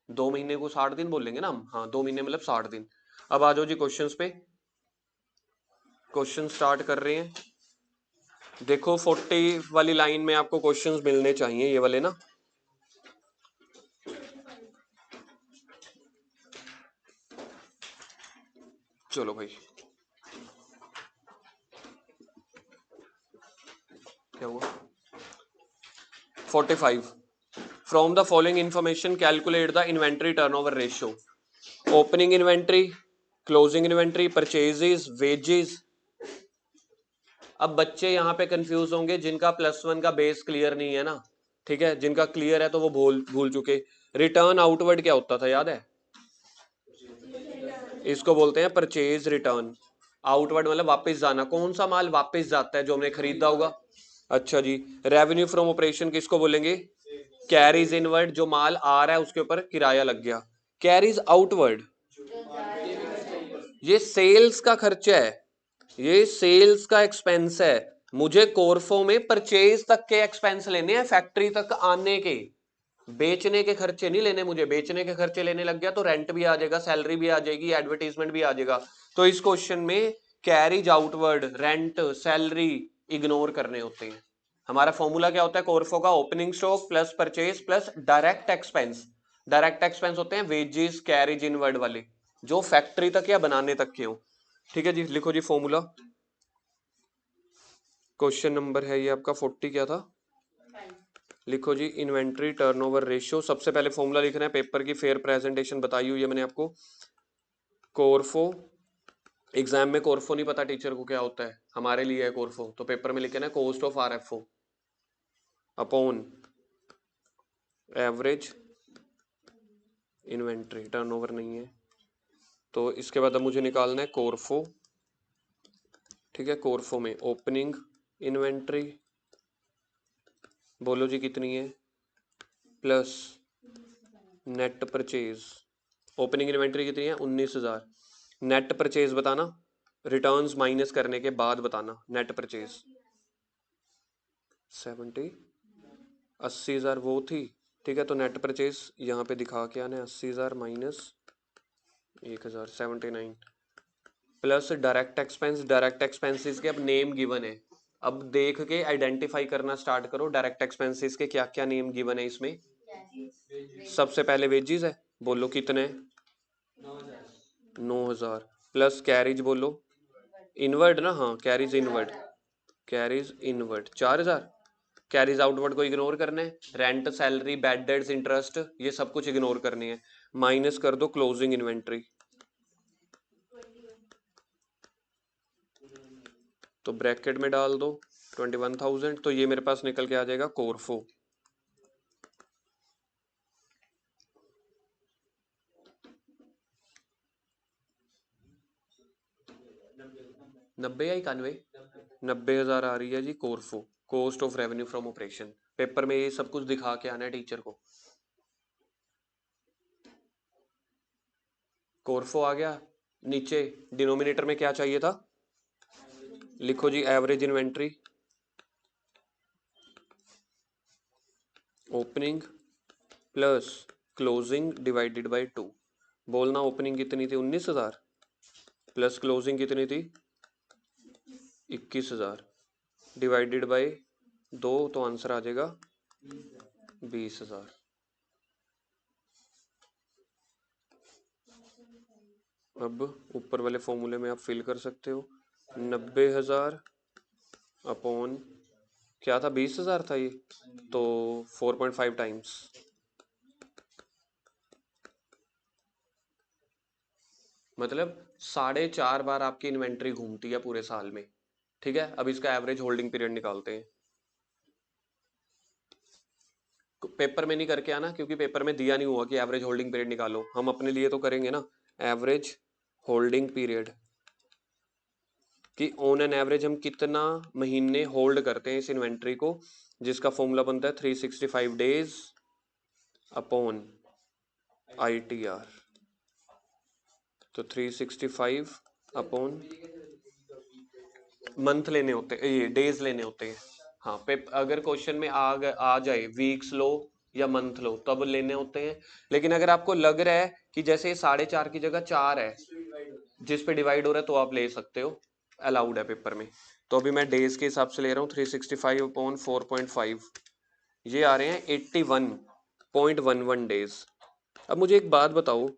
2 महीने को 60 दिन बोलेंगे ना हम, हाँ 2 महीने मतलब 60 दिन। अब आ जाओ जी क्वेश्चंस पे, क्वेश्चन स्टार्ट कर रहे हैं। देखो 40 वाली लाइन में आपको क्वेश्चंस मिलने चाहिए, ये वाले ना। चलो भाई, क्या हुआ, 45, from the following information calculate the inventory turnover ratio, opening inventory, closing inventory, purchases, wages. अब बच्चे यहाँ पे कंफ्यूज होंगे जिनका +1 का बेस क्लियर नहीं है ना, ठीक है, जिनका क्लियर है तो वो भूल भूल चुके। रिटर्न आउटवर्ड क्या होता था, याद है, इसको बोलते हैं परचेज रिटर्न। आउटवर्ड मतलब वापस जाना, कौन सा माल वापस जाता है, जो हमने खरीदा होगा। अच्छा जी, रेवेन्यू फ्रॉम ऑपरेशन किसको बोलेंगे, कैरीज इनवर्ड, जो माल आ रहा है उसके ऊपर किराया लग गया। कैरीज आउटवर्ड, ये सेल्स का खर्चा है, ये सेल्स का एक्सपेंस है। मुझे कोरफो में परचेज तक के एक्सपेंस लेने हैं, फैक्ट्री तक आने के, बेचने के खर्चे नहीं लेने मुझे। बेचने के खर्चे लेने लग गया तो रेंट भी आ जाएगा, सैलरी भी आ जाएगी, एडवर्टीजमेंट भी आ जाएगा। तो इस क्वेश्चन में carries outward, rent, salary ignore करने होते हैं। हमारा फॉर्मूला क्या होता है कोरफो का, opening stock plus purchase plus direct expense. Direct expense होते हैं वेजेस कैरेज इनवर्ड वाले, जो फैक्ट्री तक या बनाने तक के हो, ठीक है जी। लिखो जी फॉर्मूला, क्वेश्चन नंबर है ये आपका 40, क्या था, लिखो जी इन्वेंट्री टर्नओवर रेशियो। सबसे पहले फॉर्मूला लिखना है, पेपर की फेयर प्रेजेंटेशन बताई हुई है मैंने आपको। कोरफो, एग्जाम में कोरफो नहीं पता टीचर को क्या होता है, हमारे लिए है कोरफो, तो पेपर में लिखना है cost of RFO upon average inventory, turnover नहीं है। तो इसके बाद अब मुझे निकालना है कोरफो, ठीक है। कोरफो में ओपनिंग इन्वेंट्री, बोलो जी कितनी है, plus net purchase. Opening inventory कितनी है, 19,000। नेट परचेज बताना, रिटर्न्स माइनस करने के बाद बताना, नेट परचेज 70, 80,000 वो थी, ठीक है। तो नेट परचेज यहाँ पे दिखा के आना है 80,000 माइनस 1,000 79 प्लस डायरेक्ट एक्सपेंसेस के अब नेम गिवन है। अब देख के आइडेंटिफाई करना स्टार्ट करो डायरेक्ट एक्सपेंसेस के क्या क्या नेम गिवन है इसमें। सबसे पहले वेजेस है, बोलो कितने, 9,000 प्लस कैरिज बोलो, इनवर्ड ना, हाँ कैरिज इनवर्ड, 4,000। कैरिज आउटवर्ड को इग्नोर करना है, rent salary bad debts interest ये सब कुछ इग्नोर करनी है। माइनस कर दो क्लोजिंग इन्वेंट्री, तो ब्रैकेट में डाल दो 21,000, तो ये मेरे पास निकल के आ जाएगा कोरफो। नब्बे या 91, 90,000 आ रही है जी CORFO, cost of revenue from operation. Paper में ये सब कुछ दिखा के आना है टीचर को। कोरफो आ गया, नीचे डिनोमिनेटर में क्या चाहिए था, लिखो जी average inventory opening plus closing divided by 2। बोलना ओपनिंग कितनी थी 19,000 प्लस क्लोजिंग कितनी थी 21,000 डिवाइडेड बाय 2, तो आंसर आ जाएगा 20,000। अब ऊपर वाले फॉर्मूले में आप फिल कर सकते हो, 90,000 अपॉन क्या था 20,000 था ये, तो 4.5 टाइम्स, मतलब 4.5 बार आपकी इन्वेंट्री घूमती है पूरे साल में, ठीक है। अब इसका एवरेज होल्डिंग पीरियड निकालते हैं। पेपर में नहीं करके आना, क्योंकि पेपर में दिया नहीं हुआ कि एवरेज होल्डिंग पीरियड निकालो, हम अपने लिए तो करेंगे ना। एवरेज होल्डिंग पीरियड कि ऑन एन एवरेज हम कितना महीने होल्ड करते हैं इस इन्वेंट्री को, जिसका फॉर्मूला बनता है 365 डेज अपॉन ITR। तो 365 अपॉन मंथ लेने होते हैं, ये डेज लेने होते हैं। हाँ अगर क्वेश्चन में आ जाए वीक्स लो या मंथ लो तब लेने होते हैं, लेकिन अगर आपको लग रहा है कि जैसे 4.5 की जगह 4 है जिस पे डिवाइड हो रहा है तो आप ले सकते हो, अलाउड है पेपर में। तो अभी मैं डेज के हिसाब से ले रहा हूँ 365 अपॉन 4.5, ये आ रहे हैं 81.11 डेज। अब मुझे एक बात बताओ,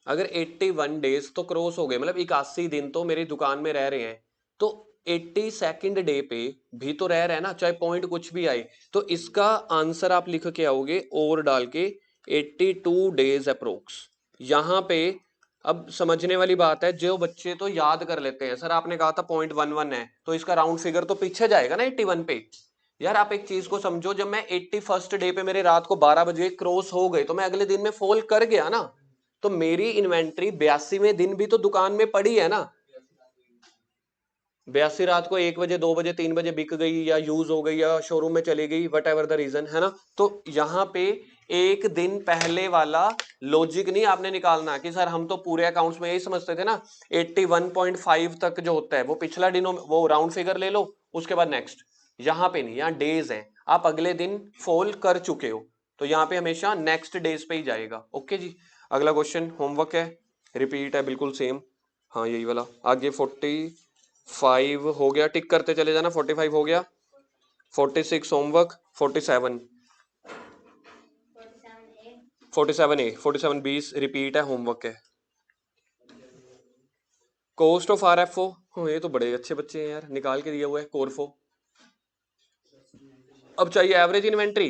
अगर 81 डेज तो क्रॉस हो गए, मतलब 81 दिन तो मेरी दुकान में रह रहे हैं, तो 82nd डे पे भी तो रह रहे हैं ना, चाहे पॉइंट कुछ भी आए। तो इसका आंसर आप लिख के आओगे और डाल के 82 डेज अप्रोक्स। यहाँ पे अब समझने वाली बात है, जो बच्चे तो याद कर लेते हैं, सर आपने कहा था 0.11 है तो इसका राउंड फिगर तो पीछे जाएगा ना 81 पे। यार आप एक चीज को समझो, जब मैं 81st डे पे मेरे रात को 12 बजे क्रॉस हो गए तो मैं अगले दिन में फॉल कर गया ना, तो मेरी इन्वेंट्री 82वें दिन भी तो दुकान में पड़ी है ना। 82 रात को 1 बजे 2 बजे 3 बजे बिक गई या यूज हो गई या शोरूम में चली गई, वट एवर द रीजन है ना। तो यहाँ पे एक दिन पहले वाला लॉजिक नहीं आपने निकालना कि सर हम तो पूरे अकाउंट्स में यही समझते थे ना 81.5 तक जो होता है वो पिछला दिन, वो राउंड फिगर ले लो उसके बाद नेक्स्ट। यहाँ पे नहीं, यहाँ डेज है, आप अगले दिन फॉल कर चुके हो तो यहाँ पे हमेशा नेक्स्ट डेज पे ही जाएगा। ओके जी, अगला क्वेश्चन होमवर्क है, रिपीट है बिल्कुल सेम, हाँ यही वाला। आगे 45 हो गया, टिक करते चले जाना, 45 हो गया, 46 होमवर्क, 47 47A 47 20 रिपीट है, होमवर्क है। कॉस्ट ऑफ RFO, ये तो बड़े अच्छे बच्चे हैं यार, निकाल के दिया हुआ है कोरफो। अब चाहिए एवरेज इन्वेंट्री,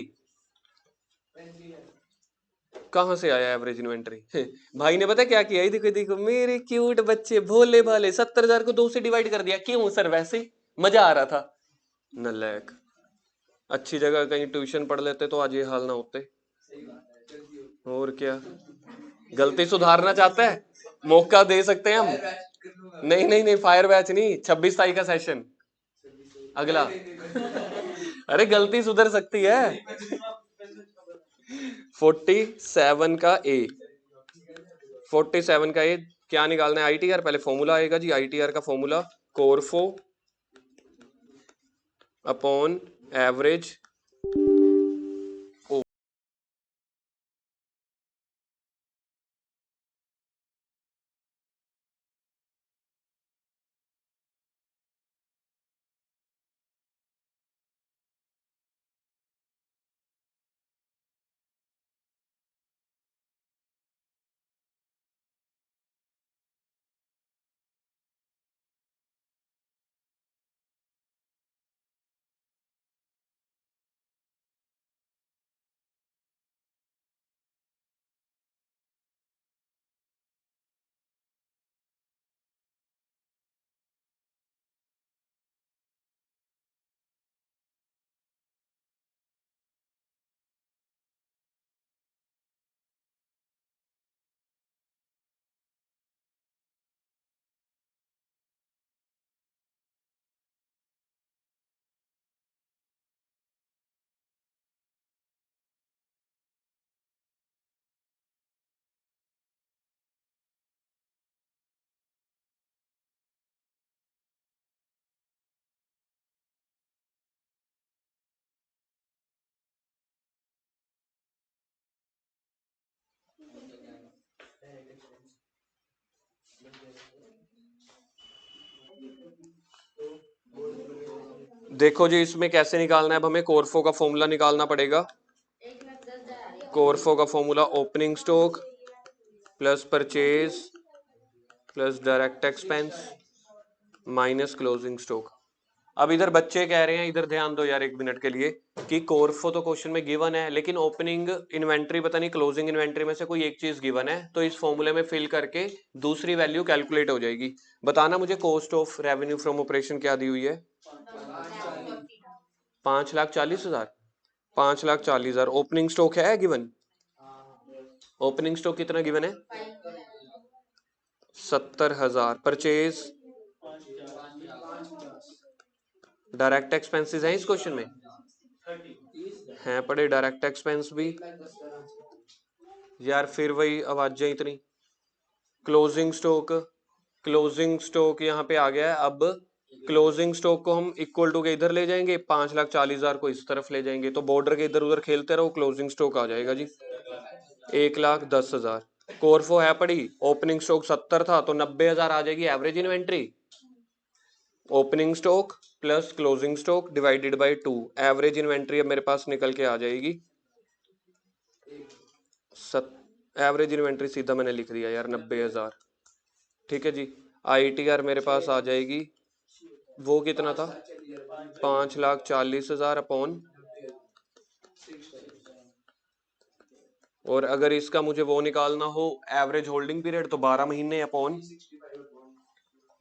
कहां से आया एवरेज इन्वेंट्री भाई ने पता क्या किया, देखो देखो मेरे क्यूट बच्चे भोले भाले, 70,000 को 2 से डिवाइड कर दिया। क्यों सर, वैसे मजा आ रहा था। नलायक, अच्छी जगह कहीं ट्यूशन पढ़ लेते तो आज ये हाल ना होते। और क्या, गलती सुधारना चाहता है, मौका दे सकते हैं हम। नहीं नहीं नहीं, फायर बैच नहीं, 26 तारीख का सेशन अगला अरे गलती सुधर सकती है। 47 का ए, 47 का ए क्या निकालना है, ITR। पहले फॉर्मूला आएगा जी, ITR का फॉर्मूला कोरफो अपॉन एवरेज देखो जी इसमें कैसे निकालना है, अब हमें कोरफो का फॉर्मूला निकालना पड़ेगा। कोरफो का formula opening stock plus purchase plus direct expense minus closing stock. अब इधर बच्चे कह रहे हैं, इधर ध्यान दो यार एक मिनट के लिए, कि कोरफो तो क्वेश्चन में गिवन है, लेकिन ओपनिंग इन्वेंट्री पता नहीं क्लोजिंग इन्वेंट्री में से कोई एक चीज गिवन है, तो इस फॉर्मूले में फिल करके दूसरी वैल्यू कैलकुलेट हो जाएगी। बताना मुझे cost of revenue from operation क्या दी हुई है? 5,40,000। 5,40,000 ओपनिंग स्टॉक है गिवन। ओपनिंग स्टॉक कितना गिवन है? 70,000। परचेज डायरेक्ट एक्सपेंसेस हैं इस क्वेश्चन में, हैं पड़े डायरेक्ट एक्सपेंस भी यार, फिर वही आवाजें इतनी। क्लोजिंग स्टॉक, क्लोजिंग स्टॉक यहाँ पे आ गया है। अब क्लोजिंग स्टॉक को हम इक्वल टू के इधर ले जाएंगे, 5,40,000 को इस तरफ ले जाएंगे, तो बॉर्डर के इधर उधर खेलते रहो, क्लोजिंग स्टॉक आ जाएगा जी 1,10,000। कोरफो है पड़ी, ओपनिंग स्टॉक 70 था तो 90,000 आ जाएगी average inventory. Opening stock plus closing stock divided by 2, average inventory अब मेरे पास निकल के आ जाएगी एवरेज इन्वेंट्री सीधा मैंने लिख दिया यार 90,000। ठीक है जी। ITR मेरे पास आ जाएगी, वो कितना था? 5,40,000 अपॉन, और अगर इसका मुझे वो निकालना हो एवरेज होल्डिंग पीरियड तो 12 महीने अपॉन,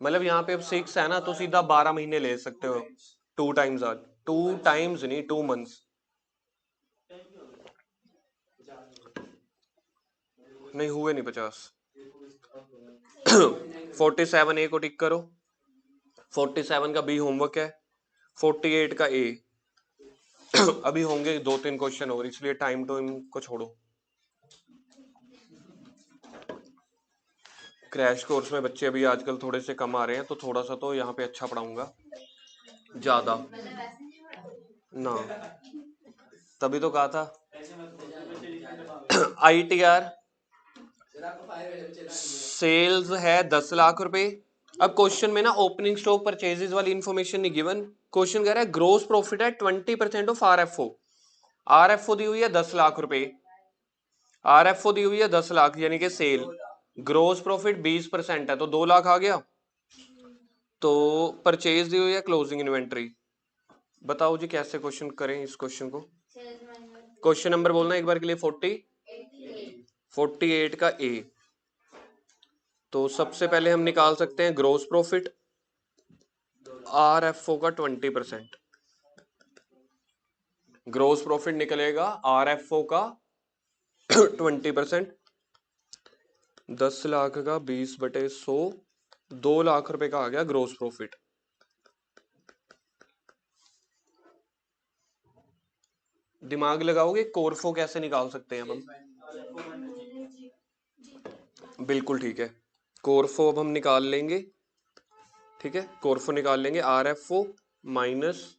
मतलब यहाँ पे अब 6 है ना, तो सीधा 12 महीने ले सकते हो। 2 टाइम्स आज, 2 टाइम्स नहीं 2 मंथ्स, नहीं हुए नहीं 50। 47A को टिक करो, 47 का B होमवर्क है, 48 का A। अभी होंगे 2-3 क्वेश्चन और, इसलिए टाइम टू को छोड़ो। क्रैश कोर्स में बच्चे अभी आजकल थोड़े से कम आ रहे हैं, तो थोड़ा सा तो यहाँ पे अच्छा पढ़ाऊंगा ज्यादा ना, तभी तो कहा था। ITR सेल्स है 10 लाख रुपए। अब क्वेश्चन में ना ओपनिंग स्टॉक परचेजेस वाली इंफॉर्मेशन नहीं गिवन, क्वेश्चन कह रहा है ग्रोस प्रॉफिट है 20% ऑफ RFO। RFO दी हुई है 10 लाख रुपए, RFO दी हुई है 10 लाख यानी कि सेल, ग्रोस प्रॉफिट 20% है तो 2 लाख आ गया। तो परचेज दी हुई है क्लोजिंग इन्वेंट्री। बताओ जी कैसे क्वेश्चन करें इस क्वेश्चन को? क्वेश्चन नंबर बोलना एक बार के लिए 48 का A। तो सबसे पहले हम निकाल सकते हैं ग्रोस प्रॉफिट, RFO का 20%, ग्रोस प्रॉफिट निकलेगा RFO का 20%, 10 लाख का 20/100, 2 लाख रुपए का आ गया ग्रोस प्रॉफिट। दिमाग लगाओगे कोरफो कैसे निकाल सकते हैं हम? बिल्कुल ठीक है, कोरफो अब हम निकाल लेंगे। ठीक है, कोरफो निकाल लेंगे, RFO माइनस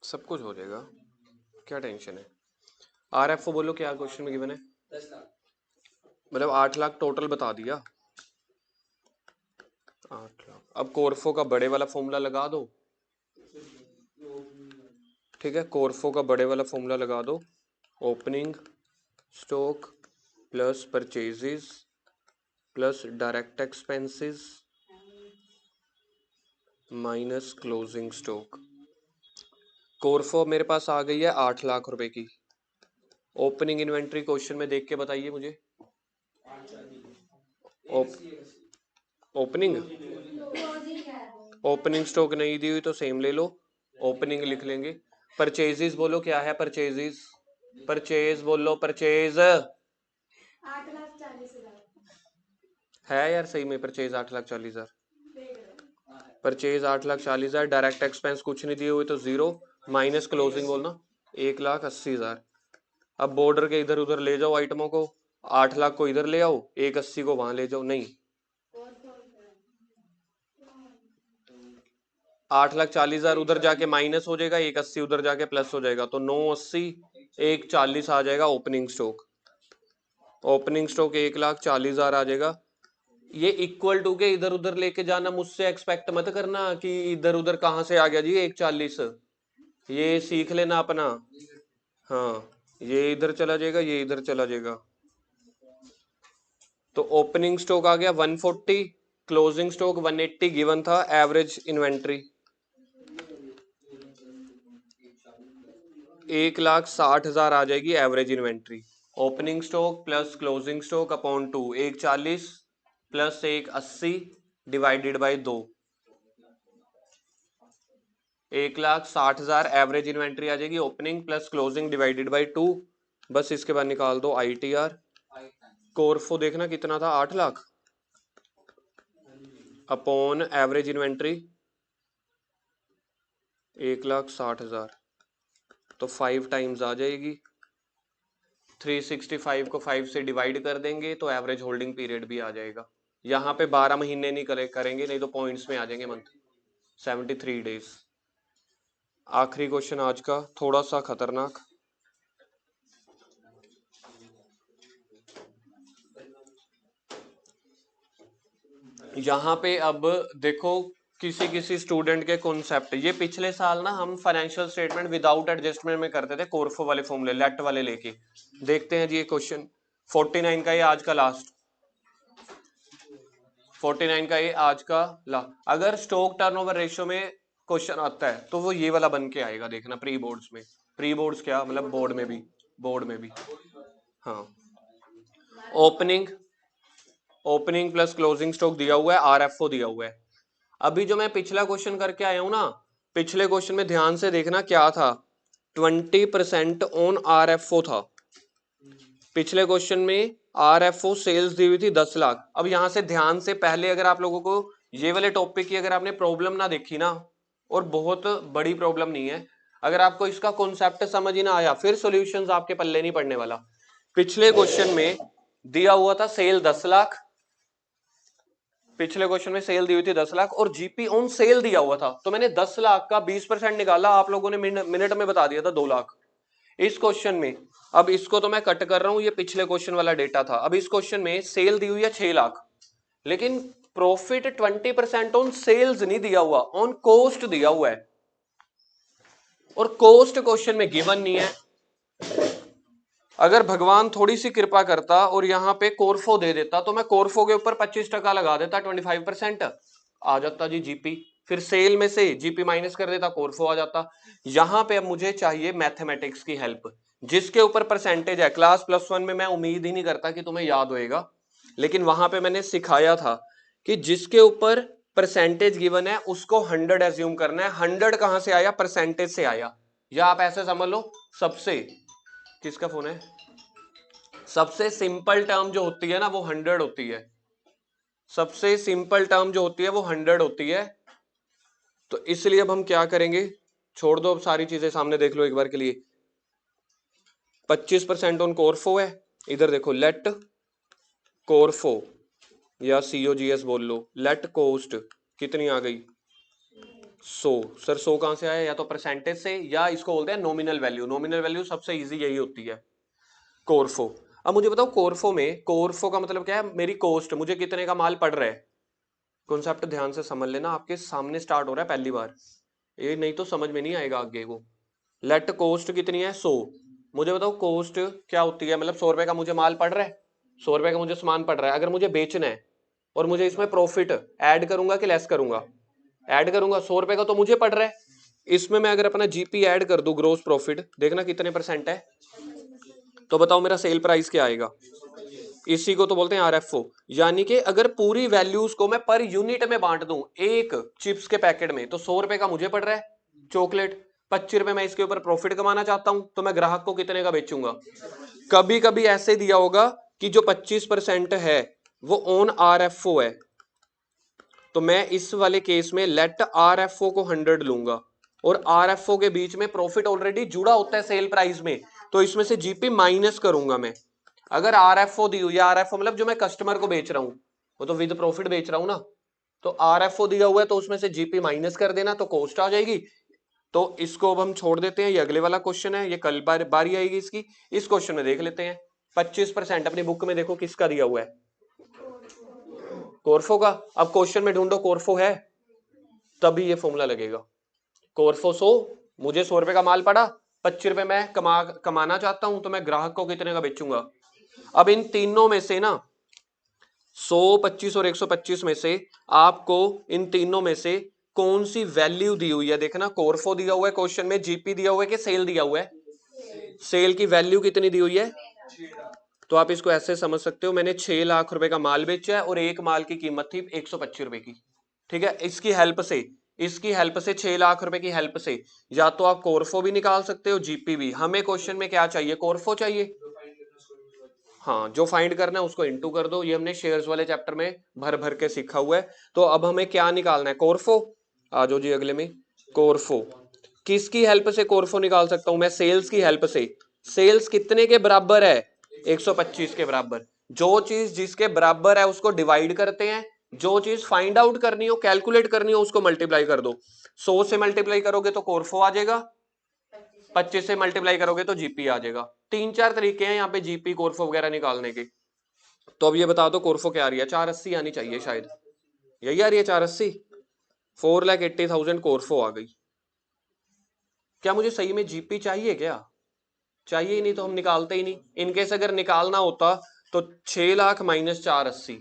सब कुछ हो जाएगा, क्या टेंशन है। RFO बोलो क्या क्वेश्चन में गिवन है? मतलब 8 लाख टोटल बता दिया, 8 लाख। अब कोरफो का बड़े वाला फॉर्मूला लगा दो। ठीक है, कोरफो का बड़े वाला फॉर्मूला लगा दो, opening stock plus purchases plus direct expenses minus closing stock. CORFO मेरे पास आ गई है 8 लाख रुपए की। ओपनिंग इन्वेंट्री क्वेश्चन में देख के बताइए मुझे। ओपनिंग ओपनिंग स्टॉक नहीं दी हुई तो सेम ले लो, ओपनिंग लिख लेंगे। परचेजेस बोलो क्या है? परचेजेस, परचेज बोलो, परचेज 8,40,000 है यार सही में, परचेज 8,40,000, परचेज 8,40,000, डायरेक्ट एक्सपेंस कुछ नहीं दिए हुए तो 0, माइनस क्लोजिंग बोलना 1,80,000। अब बॉर्डर के इधर उधर ले जाओ आइटमों को, 8 लाख को इधर ले आओ, 1,80 को वहां ले जाओ, नहीं 8,40,000 उधर जाके माइनस हो जाएगा, 1,80 उधर जाके प्लस हो जाएगा, तो 9,80 1,40 आ जाएगा ओपनिंग स्टॉक। ओपनिंग स्टॉक 1,40,000 आ जाएगा। ये इक्वल टू के इधर उधर लेके जाना मुझसे एक्सपेक्ट मत करना कि इधर उधर कहां से आ गया जी 1,40, ये सीख लेना अपना। हाँ, ये इधर चला जाएगा, ये इधर चला जाएगा। तो ओपनिंग स्टॉक आ गया 140, क्लोजिंग स्टॉक 180 गिवन था, एवरेज इन्वेंट्री 1,60,000 आ जाएगी average inventory. Opening stock plus closing stock upon 2, 1,40 plus 1,80 divided by 2, 1,60,000 average inventory आ जाएगी, opening plus closing divided by 2। बस इसके बाद निकाल दो ITR। कोरफो देखना कितना था, 8 लाख अपॉन एवरेज इन्वेंट्री 1,60,000, तो 5 टाइम्स आ जाएगी। 365 को 5 से डिवाइड कर देंगे तो एवरेज होल्डिंग पीरियड भी आ जाएगा। यहाँ पे 12 महीने नहीं करेंगे, नहीं तो पॉइंट्स में आ जाएंगे मंथ, 73 डेज। आखिरी क्वेश्चन आज का, थोड़ा सा खतरनाक। यहाँ पे अब देखो किसी किसी स्टूडेंट के कॉन्सेप्ट, ये पिछले साल ना हम फाइनेंशियल स्टेटमेंट विदाउट एडजस्टमेंट में करते थे, कोरफो वाले फॉर्मूले लेट वाले लेके। देखते हैं जी ये क्वेश्चन 49 का, ये आज का लास्ट 49 का, ये आज का अगर स्टॉक टर्नओवर रेशियो में क्वेश्चन आता है तो वो ये वाला बन के आएगा, देखना प्री बोर्ड्स में। प्री बोर्ड्स क्या मतलब, बोर्ड में भी, बोर्ड में भी। हाँ, ओपनिंग प्लस क्लोजिंग स्टॉक दिया हुआ है, RFO दिया हुआ है। अभी जो मैं पिछला क्वेश्चन करके आया हूं ना, पिछले क्वेश्चन में ध्यान से देखना क्या था, 20% ऑन RFO था पिछले क्वेश्चन में। RFO सेल्स दी हुई थी 10 लाख। अब यहां से ध्यान से पहले अगर आप लोगों को ये वाले टॉपिक की अगर आपने प्रॉब्लम ना देखी ना, और बहुत बड़ी प्रॉब्लम नहीं है, अगर आपको इसका कॉन्सेप्ट समझ ही ना आया, फिर सॉल्यूशंस आपके पल्ले नहीं पड़ने वाला। पिछले क्वेश्चन में दिया हुआ था सेल 10 लाख, पिछले क्वेश्चन में सेल दी हुई थी 10 लाख और जीपी ऑन सेल दिया हुआ था, तो मैंने 10 लाख का 20% निकाला, आप लोगों ने मिनट में बता दिया था 2 लाख इस क्वेश्चन में। अब इसको तो मैं कट कर रहा हूं, ये पिछले क्वेश्चन वाला डेटा था। अब इस क्वेश्चन में सेल दी हुई है 6 लाख, लेकिन प्रॉफिट 20% ऑन सेल्स नहीं दिया हुआ, ऑन कॉस्ट दिया हुआ है, और कॉस्ट क्वेश्चन में गिवन नहीं है। अगर भगवान थोड़ी सी कृपा करता और यहाँ पे कोरफो दे देता, तो मैं कोरफो के ऊपर 25% लगा देता, 25% आ जाता जी जीपी, फिर सेल में से जीपी माइनस कर देता, कोरफो आ जाता। यहाँ पे अब मुझे चाहिए मैथमेटिक्स की हेल्प, जिसके ऊपर परसेंटेज है। क्लास +1 में मैं उम्मीद ही नहीं करता कि तुम्हें याद होएगा, लेकिन वहां पे मैंने सिखाया था कि जिसके ऊपर परसेंटेज गिवन है उसको 100 एज्यूम करना है। 100 कहां से आया, परसेंटेज से आया, या आप ऐसे समझ लो, सबसे, किसका फोन है, सबसे सिंपल टर्म जो होती है ना वो 100 होती है, सबसे सिंपल टर्म जो होती है वो 100 होती है। तो इसलिए अब हम क्या करेंगे, छोड़ दो अब सारी चीजें, सामने देख लो एक बार के लिए। 25% ऑन कोरफो है, इधर देखो लेट कोरफो या COGS बोल लो, लेट कोस्ट कितनी आ गई 100। सर 100 कहां से आया, या तो परसेंटेज से, या इसको बोलते हैं नॉमिनल वैल्यू। नॉमिनल वैल्यू सबसे इजी यही होती है, कोरफो। अब मुझे बताओ कोरफो में, कोरफो का मतलब क्या है, मेरी कॉस्ट, मुझे कितने का माल पड़ रहा है। कॉन्सेप्ट ध्यान से समझ लेना, आपके सामने स्टार्ट हो रहा है पहली बार, ये नहीं तो समझ में नहीं आएगा आगे को। लेट कॉस्ट कितनी है 100, मुझे बताओ कॉस्ट क्या होती है, मतलब 100 रुपए का मुझे माल पड़ रहा है, 100 रुपए का मुझे सामान पड़ रहा है, अगर मुझे बेचना है और मुझे इसमें प्रॉफिट ऐड करूंगा कि लेस करूंगा, ऐड करूंगा, 100 रुपए का तो मुझे पड़ रहा है, इसमें मैं अगर अपना जीपी ऐड कर दूं, ग्रोस प्रॉफिट, देखना कितने % है, तो बताओ मेरा सेल प्राइस क्या आएगा। इसी को तो बोलते हैं RFO। यानी कि अगर पूरी वैल्यूज को मैं पर यूनिट में बांट दूं, एक चिप्स के पैकेट में, तो 100 रुपए का मुझे पड़ रहा है चॉकलेट, 25 रुपए मैं इसके ऊपर प्रॉफिट कमाना चाहता हूं, तो मैं ग्राहक को कितने का बेचूंगा। कभी कभी ऐसे दिया होगा कि जो 25% है वो ऑन RFO है, तो मैं इस वाले केस में लेट RFO को 100 लूंगा, और RFO के बीच में प्रॉफिट ऑलरेडी जुड़ा होता है सेल प्राइस में, तो इसमें से जीपी माइनस करूंगा मैं। अगर RFO दी हुई है, RFO मतलब जो मैं कस्टमर को बेच रहा हूं, वो तो विद प्रॉफिट बेच रहा हूं ना, तो आरएफओ दिया हुआ है तो उसमें से जीपी माइनस कर देना तो कॉस्ट आ जाएगी। तो इसको अब हम छोड़ देते हैं, ये अगले वाला क्वेश्चन है, ये कल बारी आएगी इसकी। इस क्वेश्चन में देख लेते हैं 25% अपनी बुक में देखो किसका दिया हुआ है, कोरफो का। अब क्वेश्चन में ढूंढो कोरफो है, तभी ये फॉर्मूला लगेगा। कोरफो 100, मुझे 100 रुपए का माल पड़ा, 25 रुपए मैं कमाना चाहता हूं, तो मैं ग्राहक को कितने का बेचूंगा। अब इन तीनों में से ना 100, 25 और 125 में से आपको इन तीनों में से कौन सी वैल्यू दी हुई है देखना। कोरफो दिया हुआ है क्वेश्चन में, जीपी दिया हुआ है कि सेल दिया हुआ है, सेल की वैल्यू कितनी दी हुई है। तो आप इसको ऐसे समझ सकते हो, मैंने 6 लाख रुपए का माल बेचा है और एक माल की कीमत थी 125 रुपए की, ठीक है। इसकी हेल्प से 6 लाख रुपए की हेल्प से या तो आप कोरफो भी निकाल सकते हो, जीपी भी। हमें क्वेश्चन में क्या चाहिए, कोरफो चाहिए। हाँ, जो फाइंड करना है उसको इनटू कर दो, ये हमने शेयर्स वाले चैप्टर में भर भर के सीखा हुआ है। तो अब हमें क्या निकालना है, कोरफो। आ जाओ जी अगले में, कोरफो। किसकी हेल्प से कोरफो निकाल सकता हूं मैं, सेल्स की हेल्प से। सेल्स कितने के बराबर है, 125 के बराबर। जो चीज जिसके बराबर है उसको डिवाइड करते हैं, जो चीज फाइंड आउट करनी हो, कैलकुलेट करनी हो, उसको मल्टीप्लाई कर दो। 100 से मल्टीप्लाई करोगे तो कोरफो आ जाएगा, 25 से मल्टीप्लाई करोगे तो जीपी आ जाएगा। 3-4 तरीके हैं यहाँ पे जीपी कोरफो वगैरह निकालने के। तो अब ये बता दो कोरफो क्या आ रही है, 480 आनी चाहिए शायद, यही आ रही है 480। 4,80,000 कोरफो आ गई। क्या मुझे सही में जीपी चाहिए क्या, चाहिए ही नहीं तो हम निकालते ही नहीं। इनकेस अगर निकालना होता तो 6 लाख माइनस 480,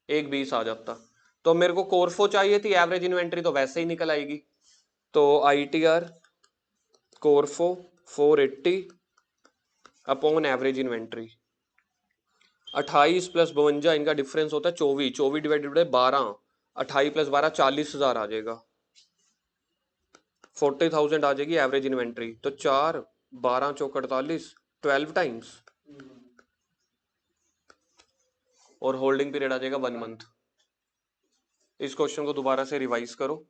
120 आ जाता। तो मेरे को कोरफो चाहिए थी, एवरेज इन्वेंट्री तो वैसे ही निकल आएगी। तो ITR कोरफो 480 upon average inventory, 28 plus 52 इनका डिफरेंस होता है 24, 24 डिवाइडेड बाय 12, 28 प्लस 12 40,000 आ जाएगा। 40,000 आ जाएगी एवरेज इन्वेंट्री। तो 4 12 चौक 48, 12 टाइम्स, और होल्डिंग पीरियड आ जाएगा 1 मंथ। इस क्वेश्चन को दोबारा से रिवाइज करो।